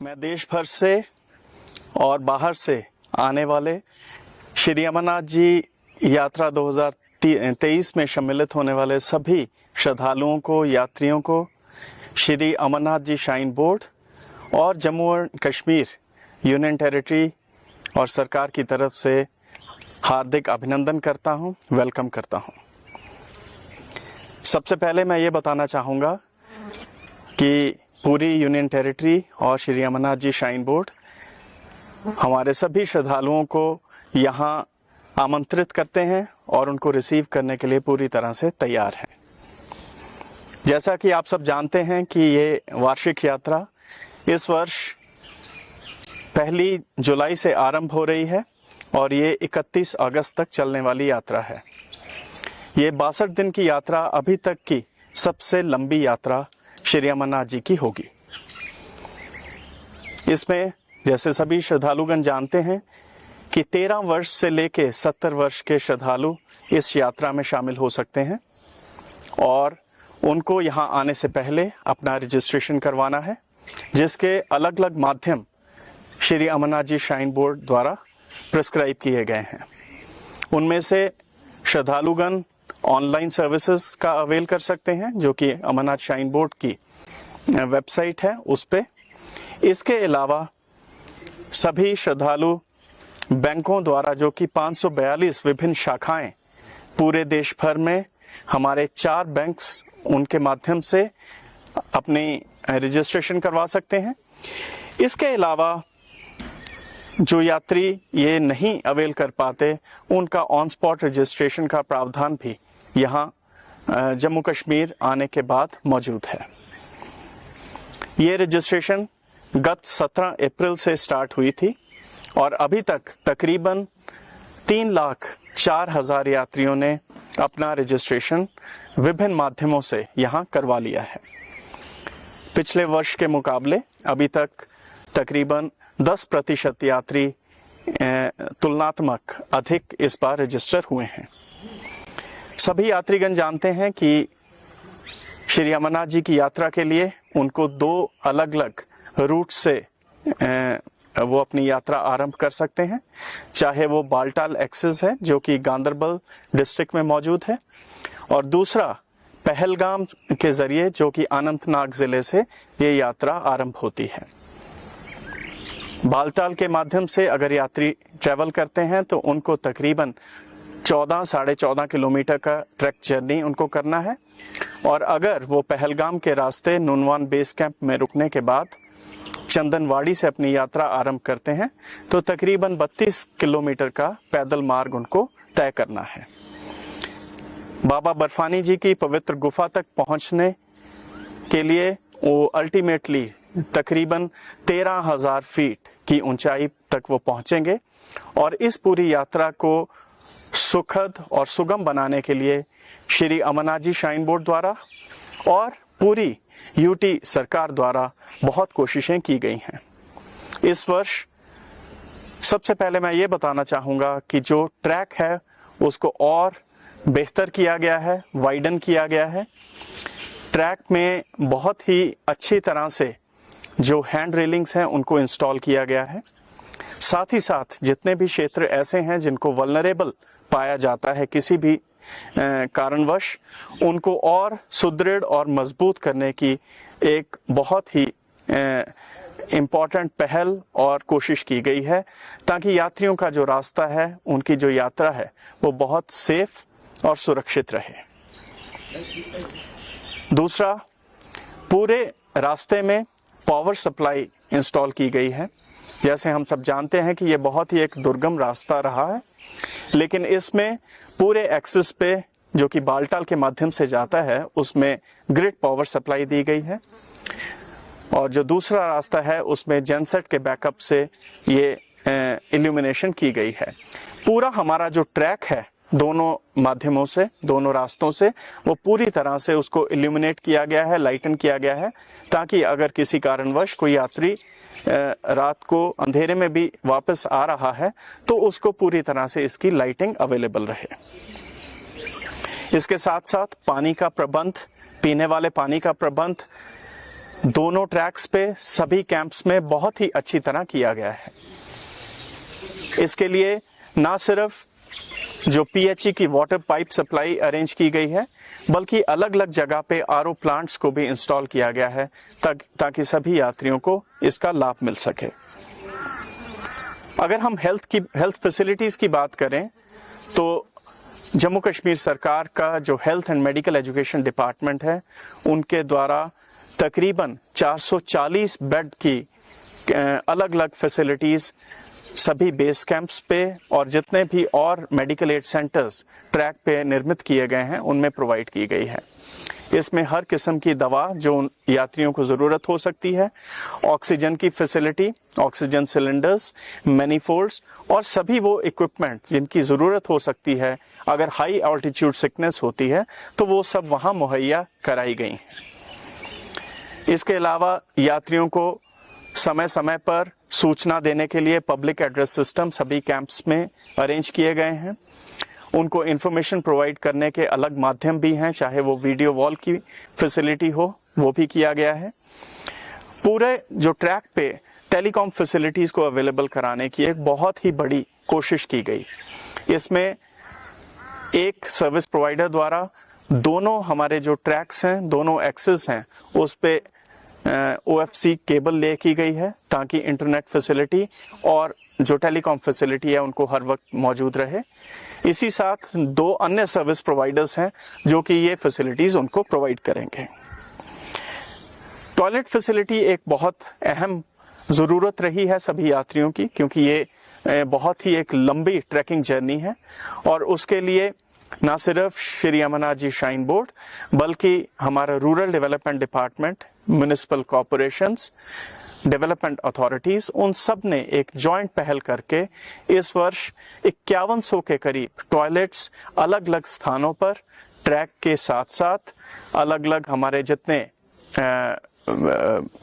मैं देश भर से और बाहर से आने वाले श्री अमरनाथ जी यात्रा 2023 में सम्मिलित होने वाले सभी श्रद्धालुओं को, यात्रियों को श्री अमरनाथ जी श्राइन बोर्ड और Jammu and Kashmir union territory और सरकार की तरफ से हार्दिक अभिनंदन करता हूं, वेलकम करता हूं। सबसे पहले मैं ये बताना चाहूँगा कि पूरी यूनियन टेरिटरी और श्री अमरनाथ जी श्राइन बोर्ड हमारे सभी श्रद्धालुओं को यहाँ आमंत्रित करते हैं और उनको रिसीव करने के लिए पूरी तरह से तैयार हैं। जैसा कि आप सब जानते हैं कि ये वार्षिक यात्रा इस वर्ष 1 जुलाई से आरंभ हो रही है और ये 31 अगस्त तक चलने वाली यात्रा है। ये 62 दिन की यात्रा अभी तक की सबसे लंबी यात्रा श्री अमरनाथ जी की होगी। इसमें जैसे सभी श्रद्धालुगण जानते हैं कि 13 वर्ष से लेके 70 वर्ष के श्रद्धालु इस यात्रा में शामिल हो सकते हैं और उनको यहाँ आने से पहले अपना रजिस्ट्रेशन करवाना है, जिसके अलग अलग माध्यम श्री अमरनाथ जी श्राइन बोर्ड द्वारा प्रिस्क्राइब किए गए हैं। उनमें से श्रद्धालुगण ऑनलाइन सर्विसेज का अवेल कर सकते हैं, जो कि अमरनाथ श्राइन बोर्ड की वेबसाइट है उस पे। इसके अलावा सभी श्रद्धालु बैंकों द्वारा, जो कि 542 विभिन्न शाखाएं पूरे देश भर में हमारे 4 बैंक्स, उनके माध्यम से अपनी रजिस्ट्रेशन करवा सकते हैं। इसके अलावा जो यात्री ये नहीं अवेल कर पाते, उनका ऑन स्पॉट रजिस्ट्रेशन का प्रावधान भी यहाँ जम्मू कश्मीर आने के बाद मौजूद है। ये रजिस्ट्रेशन गत 17 अप्रैल से स्टार्ट हुई थी और अभी तक तकरीबन 3,04,000 यात्रियों ने अपना रजिस्ट्रेशन विभिन्न माध्यमों से यहाँ करवा लिया है। पिछले वर्ष के मुकाबले अभी तक तकरीबन 10% यात्री तुलनात्मक अधिक इस बार रजिस्टर हुए हैं। सभी यात्रीगण जानते हैं कि श्री अमरनाथ जी की यात्रा के लिए उनको 2 अलग अलग रूट से वो अपनी यात्रा आरंभ कर सकते हैं। चाहे वो बालटाल एक्सेस है, जो कि गांदरबल डिस्ट्रिक्ट में मौजूद है, और दूसरा पहलगाम के जरिए, जो कि अनंतनाग जिले से ये यात्रा आरंभ होती है। बालटाल के माध्यम से अगर यात्री ट्रैवल करते हैं तो उनको तकरीबन 14 14.5 किलोमीटर का ट्रैक जर्नी उनको करना है, और अगर वो पहलगाम के रास्ते नुनवान बेस कैंप में रुकने के बाद चंदनवाड़ी से अपनी यात्रा आरंभ करते हैं तो तकरीबन 32 किलोमीटर का पैदल मार्ग उनको तय करना है। बाबा बर्फानी जी की पवित्र गुफा तक पहुंचने के लिए वो अल्टीमेटली तकरीबन 13,000 फीट की ऊंचाई तक वो पहुंचेंगे, और इस पूरी यात्रा को सुखद और सुगम बनाने के लिए श्री अमरनाथ जी श्राइन बोर्ड द्वारा और पूरी यूटी सरकार द्वारा बहुत कोशिशें की गई हैं। इस वर्ष सबसे पहले मैं ये बताना चाहूँगा कि जो ट्रैक है उसको और बेहतर किया गया है, वाइडन किया गया है। ट्रैक में बहुत ही अच्छी तरह से जो हैंड रेलिंग्स हैं उनको इंस्टॉल किया गया है। साथ ही साथ जितने भी क्षेत्र ऐसे हैं जिनको वल्नरेबल पाया जाता है किसी भी कारणवश, उनको और सुदृढ़ और मजबूत करने की एक बहुत ही इम्पोर्टेंट पहल और कोशिश की गई है, ताकि यात्रियों का जो रास्ता है, उनकी जो यात्रा है, वो बहुत सेफ और सुरक्षित रहे। दूसरा, पूरे रास्ते में पावर सप्लाई इंस्टॉल की गई है। जैसे हम सब जानते हैं कि ये बहुत ही एक दुर्गम रास्ता रहा है, लेकिन इसमें पूरे एक्सेस पे, जो कि बालटाल के माध्यम से जाता है, उसमें ग्रिड पावर सप्लाई दी गई है, और जो दूसरा रास्ता है उसमें जेनसेट के बैकअप से ये इल्यूमिनेशन की गई है। पूरा हमारा जो ट्रैक है दोनों माध्यमों से, दोनों रास्तों से, वो पूरी तरह से उसको इल्यूमिनेट किया गया है, लाइटन किया गया है, ताकि अगर किसी कारणवश कोई यात्री रात को अंधेरे में भी वापस आ रहा है तो उसको पूरी तरह से इसकी लाइटिंग अवेलेबल रहे। इसके साथ साथ पानी का प्रबंध, पीने वाले पानी का प्रबंध दोनों ट्रैक्स पे सभी कैंप्स में बहुत ही अच्छी तरह किया गया है। इसके लिए ना सिर्फ जो पीएचई की वाटर पाइप सप्लाई अरेंज की गई है, बल्कि अलग अलग जगह पे आरओ प्लांट्स को भी इंस्टॉल किया गया है ताकि सभी यात्रियों को इसका लाभ मिल सके। अगर हम हेल्थ फैसिलिटीज की बात करें तो जम्मू कश्मीर सरकार का जो health and medical education department है, उनके द्वारा तकरीबन 440 बेड की अलग अलग फैसिलिटीज सभी बेस कैंप्स पे और जितने भी और मेडिकल एड सेंटर्स ट्रैक पे निर्मित किए गए हैं उनमें प्रोवाइड की गई है। इसमें हर किस्म की दवा जो यात्रियों को जरूरत हो सकती है, ऑक्सीजन की फैसिलिटी, ऑक्सीजन सिलेंडर्स, मैनीफोल्ड्स और सभी वो इक्विपमेंट जिनकी जरूरत हो सकती है अगर हाई ऑल्टीट्यूड सिकनेस होती है तो वो सब वहां मुहैया कराई गई हैं। इसके अलावा यात्रियों को समय समय पर सूचना देने के लिए पब्लिक एड्रेस सिस्टम सभी कैंप्स में अरेंज किए गए हैं। उनको इंफॉर्मेशन प्रोवाइड करने के अलग माध्यम भी हैं, चाहे वो वीडियो वॉल की फैसिलिटी हो, वो भी किया गया है। पूरे जो ट्रैक पे टेलीकॉम फैसिलिटीज को अवेलेबल कराने की एक बहुत ही बड़ी कोशिश की गई। इसमें एक सर्विस प्रोवाइडर द्वारा दोनों हमारे जो ट्रैक्स हैं, दोनों एक्सेस हैं, उस पे OFC केबल ले की गई है ताकि इंटरनेट फैसिलिटी और जो टेलीकॉम फैसिलिटी है उनको हर वक्त मौजूद रहे। इसी साथ दो अन्य सर्विस प्रोवाइडर्स हैं जो कि ये फैसिलिटीज उनको प्रोवाइड करेंगे। टॉयलेट फैसिलिटी एक बहुत अहम ज़रूरत रही है सभी यात्रियों की, क्योंकि ये बहुत ही एक लंबी ट्रैकिंग जर्नी है और उसके लिए ना सिर्फ श्री अमरनाथ जी श्राइन बोर्ड बल्कि हमारा rural development department, municipal corporations, development authorities, उन सब ने एक जॉइंट पहल करके इस वर्ष 5100 के करीब टॉयलेट्स अलग अलग स्थानों पर ट्रैक के साथ साथ अलग अलग हमारे जितने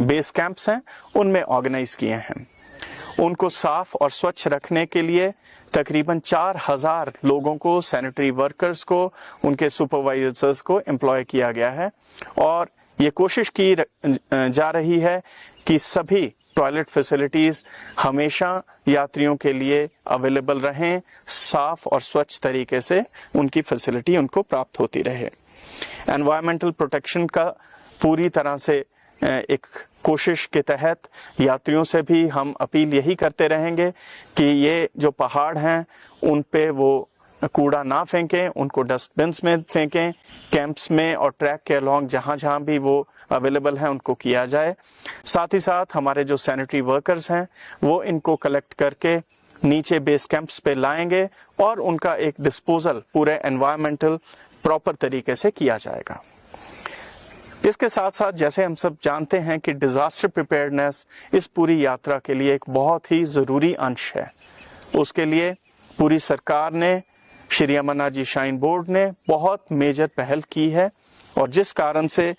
बेस कैंप्स हैं उनमें ऑर्गेनाइज किए हैं। उनको साफ और स्वच्छ रखने के लिए तकरीबन 4000 लोगों को, सैनिटरी वर्कर्स को, उनके सुपरवाइजर्स को एम्प्लॉय किया गया है और ये कोशिश की जा रही है कि सभी टॉयलेट फैसिलिटीज हमेशा यात्रियों के लिए अवेलेबल रहें, साफ और स्वच्छ तरीके से उनकी फैसिलिटी उनको प्राप्त होती रहे। एनवायरमेंटल प्रोटेक्शन का पूरी तरह से एक कोशिश के तहत यात्रियों से भी हम अपील यही करते रहेंगे कि ये जो पहाड़ हैं उन पे वो कूड़ा ना फेंकें, उनको डस्टबिन्स में फेंकें, कैंप्स में और ट्रैक के अलॉन्ग जहां जहां भी वो अवेलेबल है उनको किया जाए। साथ ही साथ हमारे जो सैनिटरी वर्कर्स हैं वो इनको कलेक्ट करके नीचे बेस कैंप्स पे लाएंगे और उनका एक डिस्पोजल पूरे एनवायरमेंटल प्रॉपर तरीके से किया जाएगा। इसके साथ साथ जैसे हम सब जानते हैं कि डिजास्टर प्रिपेयर्डनेस इस पूरी यात्रा के लिए एक बहुत ही जरूरी अंश है। उसके लिए पूरी सरकार ने, श्री अमरनाथ जी श्राइन बोर्ड ने बहुत मेजर पहल की है और जिस कारण से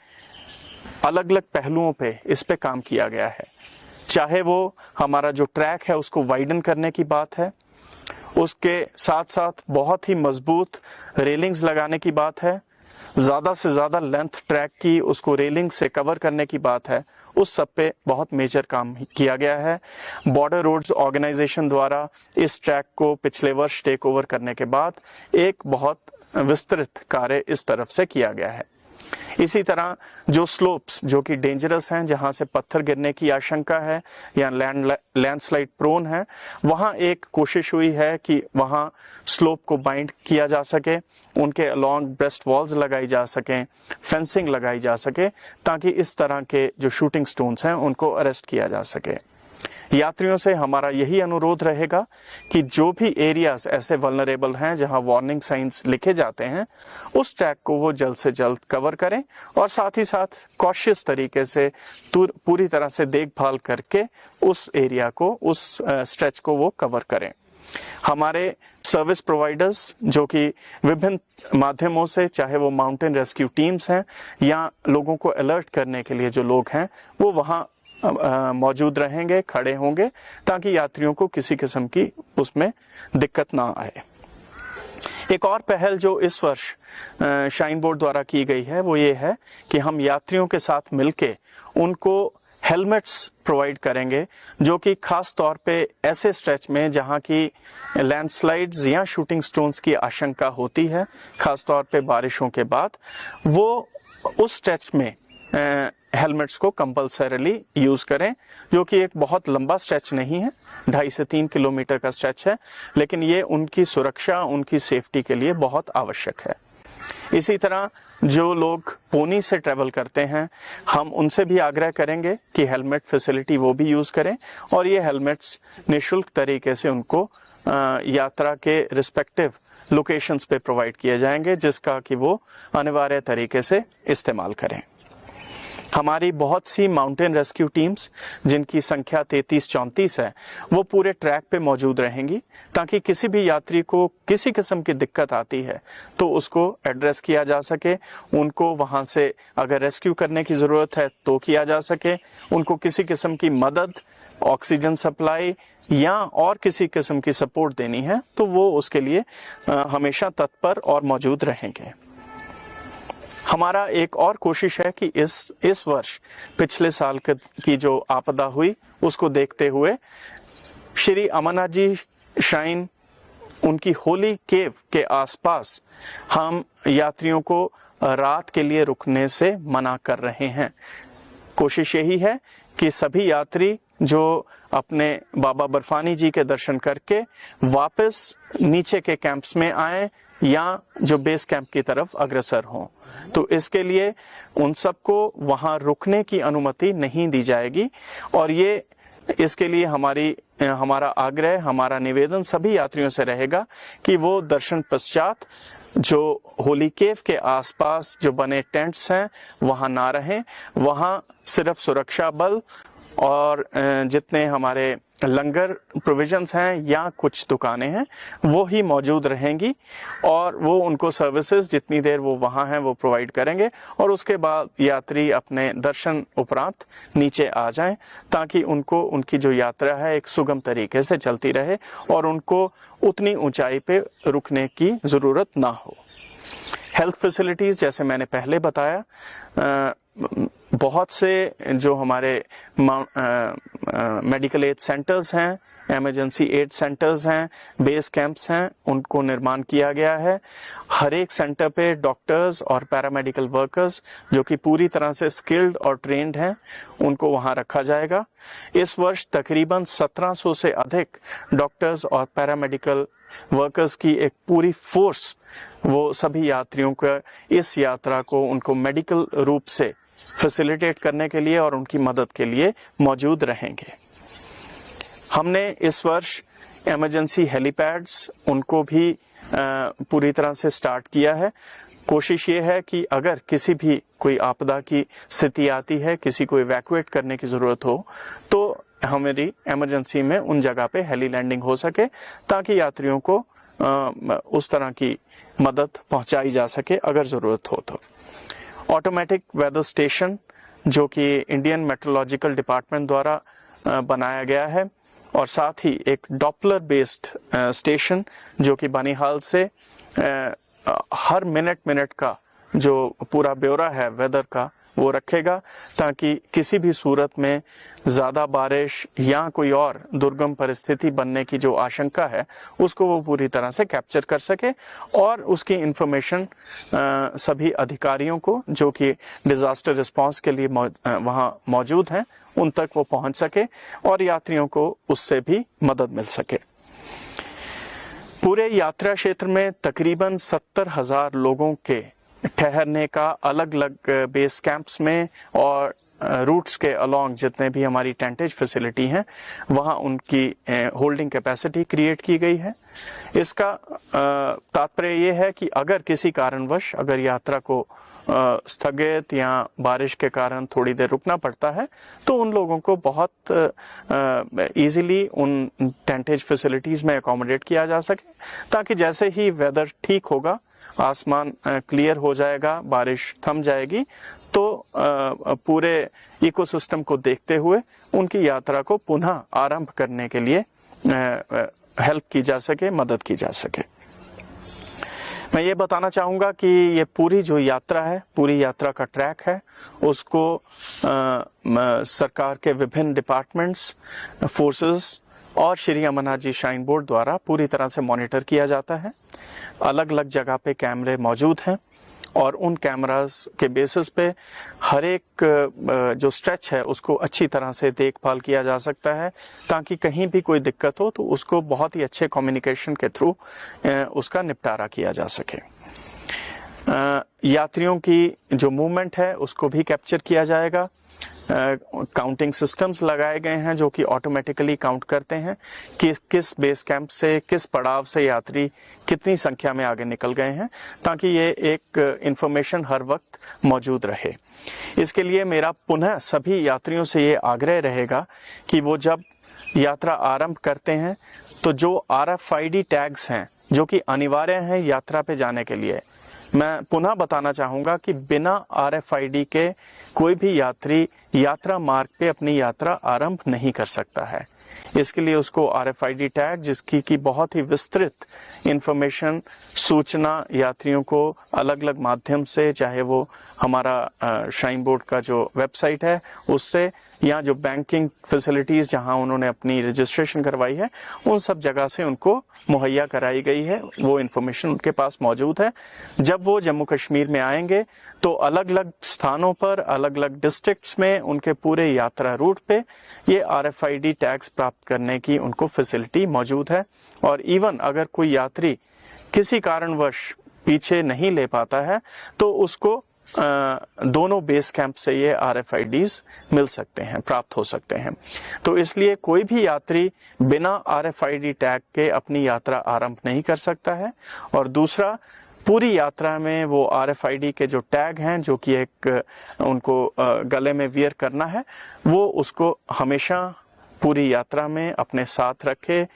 अलग अलग पहलुओं पे इस पे काम किया गया है। चाहे वो हमारा जो ट्रैक है उसको वाइडन करने की बात है, उसके साथ साथ बहुत ही मजबूत रेलिंग्स लगाने की बात है, ज्यादा से ज्यादा लेंथ ट्रैक की उसको रेलिंग से कवर करने की बात है, उस सब पे बहुत मेजर काम किया गया है। बॉर्डर रोड्स ऑर्गेनाइजेशन द्वारा इस ट्रैक को पिछले वर्ष टेक ओवर करने के बाद एक बहुत विस्तृत कार्य इस तरफ से किया गया है। इसी तरह जो स्लोप्स जो कि डेंजरस हैं, जहां से पत्थर गिरने की आशंका है या लैंडस्लाइड प्रोन है, वहां एक कोशिश हुई है कि वहां स्लोप को बाइंड किया जा सके, उनके अलॉन्ग ब्रेस्ट वॉल्स लगाई जा सकें, फेंसिंग लगाई जा सके, ताकि इस तरह के जो शूटिंग स्टोन्स हैं उनको अरेस्ट किया जा सके। यात्रियों से हमारा यही अनुरोध रहेगा कि जो भी एरियाज ऐसे वल्नरेबल हैं जहां वार्निंग साइंस लिखे जाते हैं, उस ट्रैक को वो जल्द से जल्द कवर करें और साथ ही साथ कॉशियस तरीके से पूरी तरह से देखभाल करके उस एरिया को, उस स्ट्रेच को वो कवर करें। हमारे सर्विस प्रोवाइडर्स जो कि विभिन्न माध्यमों से, चाहे वो माउंटेन रेस्क्यू टीम्स हैं या लोगों को अलर्ट करने के लिए जो लोग हैं, वो वहां मौजूद रहेंगे, खड़े होंगे, ताकि यात्रियों को किसी किस्म की उसमें दिक्कत ना आए। एक और पहल जो इस वर्ष श्राइन बोर्ड द्वारा की गई है वो ये है कि हम यात्रियों के साथ मिलके उनको हेलमेट्स प्रोवाइड करेंगे, जो कि खास तौर पे ऐसे स्ट्रेच में जहां की लैंडस्लाइड्स या शूटिंग स्टोन्स की आशंका होती है, खास तौर पे बारिशों के बाद, वो उस स्ट्रेच में हेलमेट्स को कंपल्सरीली यूज करें, जो कि एक बहुत लंबा स्ट्रेच नहीं है, 2.5 से 3 किलोमीटर का स्ट्रेच है, लेकिन ये उनकी सुरक्षा, उनकी सेफ्टी के लिए बहुत आवश्यक है। इसी तरह जो लोग पोनी से ट्रैवल करते हैं, हम उनसे भी आग्रह करेंगे कि हेलमेट फैसिलिटी वो भी यूज करें, और ये हेलमेट्स निःशुल्क तरीके से उनको यात्रा के रिस्पेक्टिव लोकेशंस पे प्रोवाइड किए जाएंगे, जिसका कि वो अनिवार्य तरीके से इस्तेमाल करें। हमारी बहुत सी माउंटेन रेस्क्यू टीम्स, जिनकी संख्या 33-34 है, वो पूरे ट्रैक पे मौजूद रहेंगी, ताकि किसी भी यात्री को किसी किस्म की दिक्कत आती है तो उसको एड्रेस किया जा सके, उनको वहां से अगर रेस्क्यू करने की जरूरत है तो किया जा सके, उनको किसी किस्म की मदद, ऑक्सीजन सप्लाई या और किसी किस्म की सपोर्ट देनी है तो वो उसके लिए हमेशा तत्पर और मौजूद रहेंगे। हमारा एक और कोशिश है कि इस वर्ष पिछले साल की जो आपदा हुई उसको देखते हुए श्री अमरनाथ जी श्राइन, उनकी होली केव के आसपास हम यात्रियों को रात के लिए रुकने से मना कर रहे हैं। कोशिश यही है कि सभी यात्री जो अपने बाबा बर्फानी जी के दर्शन करके वापस नीचे के कैंप्स में आए या जो बेस कैंप की तरफ अग्रसर हों, तो इसके लिए उन सबको वहां रुकने की अनुमति नहीं दी जाएगी। और ये इसके लिए हमारा आग्रह, हमारा निवेदन सभी यात्रियों से रहेगा कि वो दर्शन पश्चात जो होली केव के आसपास जो बने टेंट्स हैं वहां ना रहें, वहां सिर्फ सुरक्षा बल और जितने हमारे लंगर प्रोविजंस हैं या कुछ दुकानें हैं वो ही मौजूद रहेंगी, और वो उनको सर्विसेज जितनी देर वो वहां हैं वो प्रोवाइड करेंगे, और उसके बाद यात्री अपने दर्शन उपरांत नीचे आ जाएं, ताकि उनको उनकी जो यात्रा है एक सुगम तरीके से चलती रहे और उनको उतनी ऊंचाई पे रुकने की जरूरत ना हो। हेल्थ फैसिलिटीज, जैसे मैंने पहले बताया, बहुत से जो हमारे मेडिकल एड सेंटर्स हैं, इमरजेंसी एड सेंटर्स हैं, बेस कैंप्स हैं, उनको निर्माण किया गया है। हर एक सेंटर पे डॉक्टर्स और पैरामेडिकल वर्कर्स जो कि पूरी तरह से स्किल्ड और ट्रेंड हैं, उनको वहां रखा जाएगा। इस वर्ष तकरीबन 1700 से अधिक डॉक्टर्स और पैरामेडिकल वर्कर्स की एक पूरी फोर्स वो सभी यात्रियों को इस यात्रा को उनको मेडिकल रूप से फैसिलिटेट करने के लिए और उनकी मदद के लिए मौजूद रहेंगे। हमने इस वर्ष इमरजेंसी हेलीपैड्स उनको भी पूरी तरह से स्टार्ट किया है। कोशिश ये है कि अगर किसी भी कोई आपदा की स्थिति आती है, किसी को इवैक्यूएट करने की जरूरत हो, तो हमारी इमरजेंसी में उन जगह पे हेली लैंडिंग हो सके, ताकि यात्रियों को उस तरह की मदद पहुंचाई जा सके अगर जरूरत हो तो। ऑटोमेटिक वेदर स्टेशन जो कि इंडियन मेट्रोलॉजिकल डिपार्टमेंट द्वारा बनाया गया है, और साथ ही एक डॉपलर बेस्ड स्टेशन जो कि बनिहाल से हर मिनट का जो पूरा ब्यौरा है वेदर का वो रखेगा, ताकि किसी भी सूरत में ज्यादा बारिश या कोई और दुर्गम परिस्थिति बनने की जो आशंका है उसको वो पूरी तरह से कैप्चर कर सके, और उसकी इंफॉर्मेशन सभी अधिकारियों को जो कि डिजास्टर रिस्पांस के लिए वहां मौजूद हैं उन तक वो पहुंच सके, और यात्रियों को उससे भी मदद मिल सके। पूरे यात्रा क्षेत्र में तकरीबन 70,000 लोगों के ठहरने का अलग अलग बेस कैंप्स में और रूट्स के अलोंग जितने भी हमारी टेंटेज फैसिलिटी हैं वहां उनकी होल्डिंग कैपेसिटी क्रिएट की गई है। इसका तात्पर्य ये है कि अगर किसी कारणवश अगर यात्रा को स्थगित या बारिश के कारण थोड़ी देर रुकना पड़ता है तो उन लोगों को बहुत इजीली उन टेंटेज फैसिलिटीज में अकोमोडेट किया जा सके, ताकि जैसे ही वेदर ठीक होगा, आसमान क्लियर हो जाएगा, बारिश थम जाएगी, तो पूरे इकोसिस्टम को देखते हुए उनकी यात्रा को पुनः आरंभ करने के लिए हेल्प की जा सके, मदद की जा सके। मैं ये बताना चाहूँगा कि ये पूरी जो यात्रा है, पूरी यात्रा का ट्रैक है, उसको सरकार के विभिन्न डिपार्टमेंट्स, फोर्सेस और श्री अमरनाथ जी श्राइन बोर्ड द्वारा पूरी तरह से मॉनिटर किया जाता है। अलग अलग जगह पे कैमरे मौजूद हैं और उन कैमरास के बेसिस पे हर एक जो स्ट्रेच है उसको अच्छी तरह से देखभाल किया जा सकता है, ताकि कहीं भी कोई दिक्कत हो तो उसको बहुत ही अच्छे कम्युनिकेशन के थ्रू उसका निपटारा किया जा सके। यात्रियों की जो मूवमेंट है उसको भी कैप्चर किया जाएगा। काउंटिंग सिस्टम्स लगाए गए हैं जो कि ऑटोमेटिकली काउंट करते हैं कि किस बेस कैंप से, किस पड़ाव से यात्री कितनी संख्या में आगे निकल गए हैं, ताकि ये एक इंफॉर्मेशन हर वक्त मौजूद रहे। इसके लिए मेरा पुनः सभी यात्रियों से ये आग्रह रहेगा कि वो जब यात्रा आरंभ करते हैं तो जो RFID टैग्स हैं जो कि अनिवार्य हैं यात्रा पे जाने के लिए, मैं पुनः बताना चाहूँगा कि बिना RFID के कोई भी यात्री यात्रा मार्ग पे अपनी यात्रा आरंभ नहीं कर सकता है। इसके लिए उसको RFID टैग, जिसकी की बहुत ही विस्तृत इंफॉर्मेशन, सूचना यात्रियों को अलग अलग माध्यम से, चाहे वो हमारा श्राइन बोर्ड का जो वेबसाइट है उससे, या जो बैंकिंग फैसिलिटीज जहां उन्होंने अपनी रजिस्ट्रेशन करवाई है उन सब जगह से उनको मुहैया कराई गई है, वो इन्फॉर्मेशन उनके पास मौजूद है। जब वो जम्मू कश्मीर में आएंगे तो अलग अलग स्थानों पर, अलग अलग डिस्ट्रिक्ट्स में, उनके पूरे यात्रा रूट पे ये RFID टैग्स प्राप्त करने की उनको फैसिलिटी मौजूद है। और इवन अगर कोई यात्री किसी कारणवश पीछे नहीं ले पाता है तो उसको दोनों बेस कैंप से ये RFIDs मिल सकते हैं, प्राप्त हो सकते हैं। तो इसलिए कोई भी यात्री बिना RFID टैग के अपनी यात्रा आरंभ नहीं कर सकता है। और दूसरा, पूरी यात्रा में वो RFID के जो टैग हैं जो कि एक उनको गले में वियर करना है, वो उसको हमेशा पूरी यात्रा में अपने साथ रखें,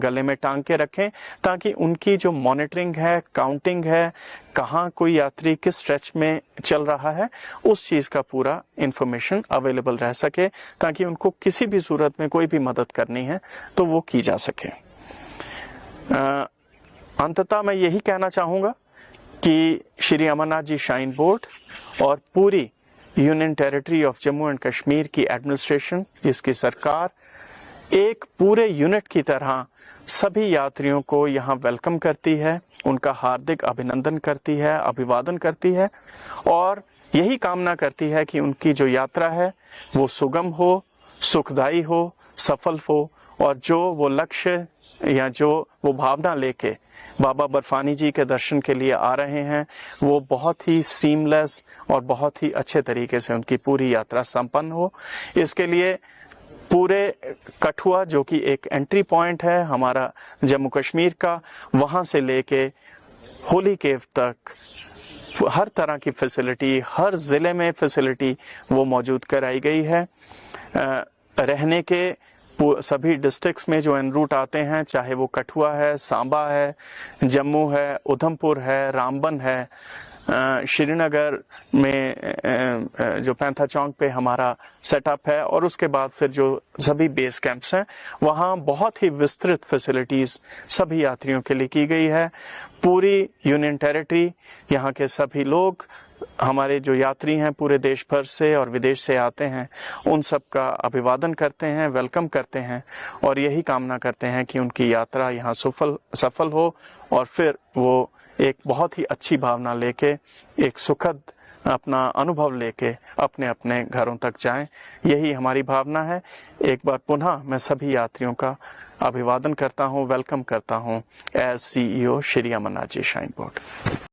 गले में टांग के रखें, ताकि उनकी जो मॉनिटरिंग है, काउंटिंग है, कहाँ कोई यात्री किस स्ट्रेच में चल रहा है, उस चीज़ का पूरा इंफॉर्मेशन अवेलेबल रह सके, ताकि उनको किसी भी सूरत में कोई भी मदद करनी है तो वो की जा सके। अंततः मैं यही कहना चाहूँगा कि श्री अमरनाथ जी श्राइन बोर्ड और पूरी union territory of Jammu and Kashmir की एडमिनिस्ट्रेशन, इसकी सरकार एक पूरे यूनिट की तरह सभी यात्रियों को यहाँ वेलकम करती है, उनका हार्दिक अभिनंदन करती है, अभिवादन करती है और यही कामना करती है कि उनकी जो यात्रा है वो सुगम हो, सुखदायी हो, सफल हो और जो वो लक्ष्य या जो वो भावना लेके बाबा बर्फानी जी के दर्शन के लिए आ रहे हैं वो बहुत ही सीमलेस और बहुत ही अच्छे तरीके से उनकी पूरी यात्रा संपन्न हो। इसके लिए पूरे कठुआ, जो कि एक एंट्री पॉइंट है हमारा जम्मू कश्मीर का, वहाँ से लेके होली केव तक हर तरह की फैसिलिटी, हर ज़िले में फैसिलिटी वो मौजूद कराई गई है। रहने के सभी डिस्ट्रिक्ट्स में जो एन रूट आते हैं, चाहे वो कठुआ है, सांबा है, जम्मू है, उधमपुर है, रामबन है, श्रीनगर में जो पैंथा चौक पे हमारा सेटअप है और उसके बाद फिर जो सभी बेस कैंप्स हैं वहाँ बहुत ही विस्तृत फैसिलिटीज़ सभी यात्रियों के लिए की गई है। पूरी यूनियन टेरिटरी, यहाँ के सभी लोग, हमारे जो यात्री हैं पूरे देश भर से और विदेश से आते हैं, उन सब का अभिवादन करते हैं, वेलकम करते हैं और यही कामना करते हैं कि उनकी यात्रा यहाँ सफल हो और फिर वो एक बहुत ही अच्छी भावना लेके, एक सुखद अपना अनुभव लेके अपने अपने घरों तक जाएं। यही हमारी भावना है। एक बार पुनः मैं सभी यात्रियों का अभिवादन करता हूं, वेलकम करता हूं as CEO Shri Amarnath ji shrine board.